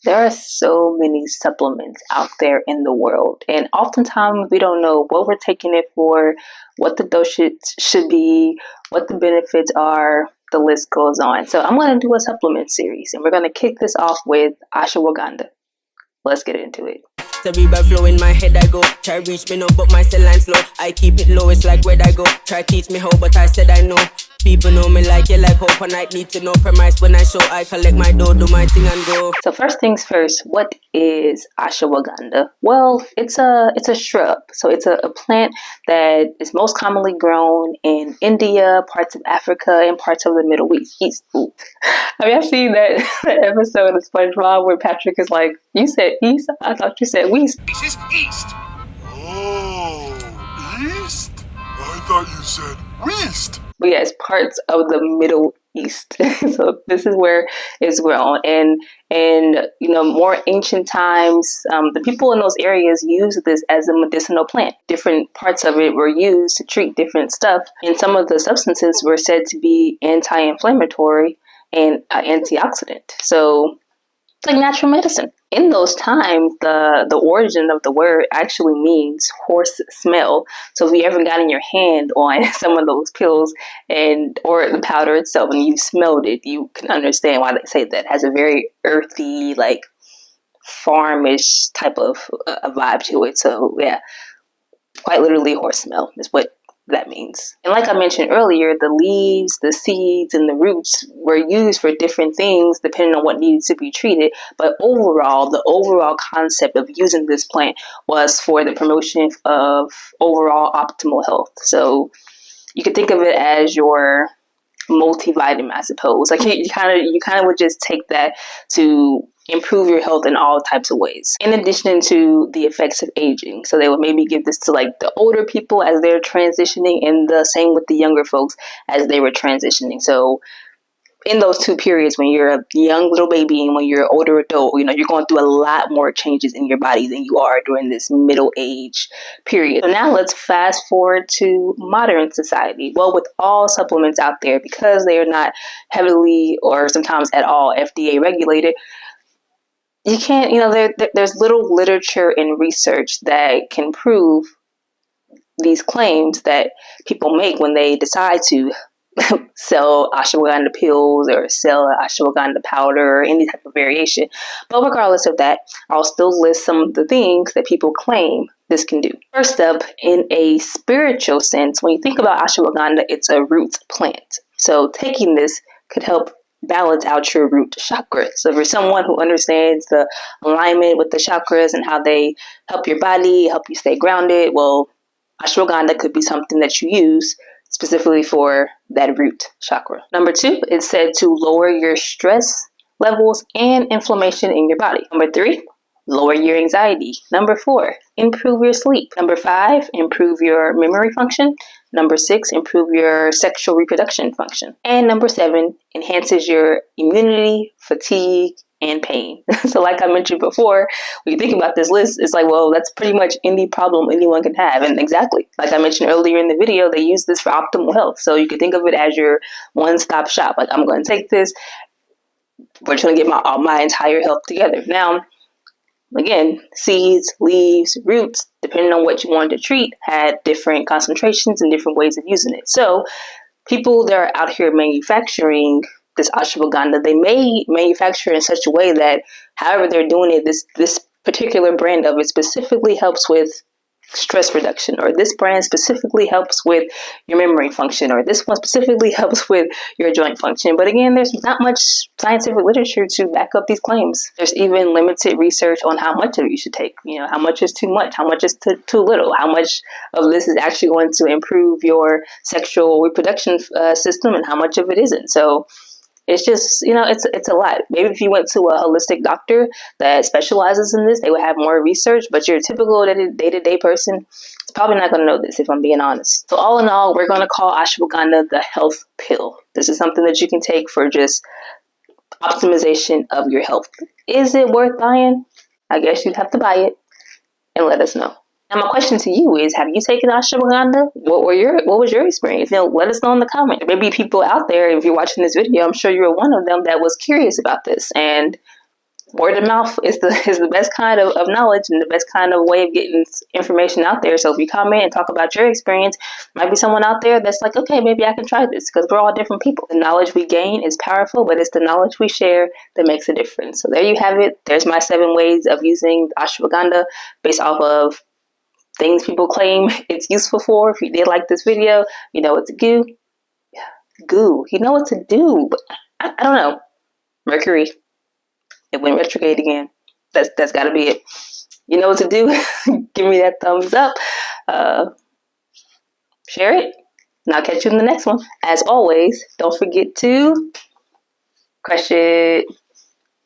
There are so many supplements out there in the world, and oftentimes we don't know what we're taking it for, what the dosage should be, what the benefits are. The list goes on. So I'm going to do a supplement series, and we're going to kick this off with ashwagandha. Let's get into it. Cerebral flow in my head I go. Try reach me now but my cell line slow. I keep it low, it's like where I go. Try teach me how but I said I know. People know me like you like hope, and I need to know premise when I show. I collect my dough, do my thing and go. So first things first, what is ashwagandha? Well, it's a shrub. So it's a plant that is most commonly grown in India, parts of Africa, and parts of the Middle East. Ooh. Have you seen that episode of SpongeBob where Patrick is like, "You said east? I thought you said west." This is east. Oh, east? I thought you said west. But yes, parts of the Middle East. So this is where it's grown, and more ancient times, the people in those areas used this as a medicinal plant. Different parts of it were used to treat different stuff, and some of the substances were said to be anti-inflammatory and antioxidant. So it's like natural medicine. In those times, the origin of the word actually means horse smell. So if you ever got in your hand on some of those pills or the powder itself and you smelled it, you can understand why they say that. It has a very earthy, like farmish type of a vibe to it. So yeah, quite literally horse smell is what that means. And like I mentioned earlier, the leaves, the seeds, and the roots were used for different things depending on what needed to be treated. But overall, the overall concept of using this plant was for the promotion of overall optimal health. So you could think of it as your multivitamin, I suppose. Like you kind of would just take that to improve your health in all types of ways, in addition to the effects of aging. So they would maybe give this to like the older people as they're transitioning, and the same with the younger folks as they were transitioning. So in those two periods, when you're a young little baby and when you're an older adult, you're going through a lot more changes in your body than you are during this middle age period. So now let's fast forward to modern society. Well, with all supplements out there, because they are not heavily or sometimes at all FDA regulated, you can't, there's little literature and research that can prove these claims that people make when they decide to sell ashwagandha pills or sell ashwagandha powder or any type of variation. But regardless of that, I'll still list some of the things that people claim this can do. First up, in a spiritual sense, when you think about ashwagandha, it's a root plant. So taking this could help balance out your root chakra. So for someone who understands the alignment with the chakras and how they help your body, help you stay grounded, well, ashwagandha could be something that you use specifically for that root chakra. Number 2, it's said to lower your stress levels and inflammation in your body. Number 3, lower your anxiety. Number 4, improve your sleep. Number 5, improve your memory function. Number 6, improve your sexual reproduction function. And number 7, enhances your immunity, fatigue, and pain. So like I mentioned before, when you think about this list, it's like, well, that's pretty much any problem anyone can have. And exactly, like I mentioned earlier in the video, they use this for optimal health. So you can think of it as your one-stop shop. Like, I'm going to take this, we're just going to get my entire health together. Now, again, seeds, leaves, roots, depending on what you wanted to treat, had different concentrations and different ways of using it. So people that are out here manufacturing this ashwagandha, they may manufacture in such a way that however they're doing it, this particular brand of it specifically helps with stress reduction, or this brand specifically helps with your memory function, or this one specifically helps with your joint function. But again, there's not much scientific literature to back up these claims. There's even limited research on how much of it you should take. How much is too much, how much is too little, how much of this is actually going to improve your sexual reproduction system, and how much of it isn't. So it's just, it's a lot. Maybe if you went to a holistic doctor that specializes in this, they would have more research, but your typical day-to-day person is probably not going to know this, if I'm being honest. So all in all, we're going to call ashwagandha the health pill. This is something that you can take for just optimization of your health. Is it worth buying? I guess you'd have to buy it and let us know. Now, my question to you is, have you taken ashwagandha? What was your experience? Let us know in the comments. Maybe people out there, if you're watching this video, I'm sure you're one of them that was curious about this. And word of mouth is the best kind of knowledge and the best kind of way of getting information out there. So if you comment and talk about your experience, might be someone out there that's like, okay, maybe I can try this, because we're all different people. The knowledge we gain is powerful, but it's the knowledge we share that makes a difference. So there you have it. There's my 7 ways of using ashwagandha based off of things people claim it's useful for. If you did like this video, you know what to do. You know what to do, but I don't know. Mercury, it went retrograde again. That's got to be it. You know what to do. Give me that thumbs up. Share it. And I'll catch you in the next one. As always, don't forget to crush it.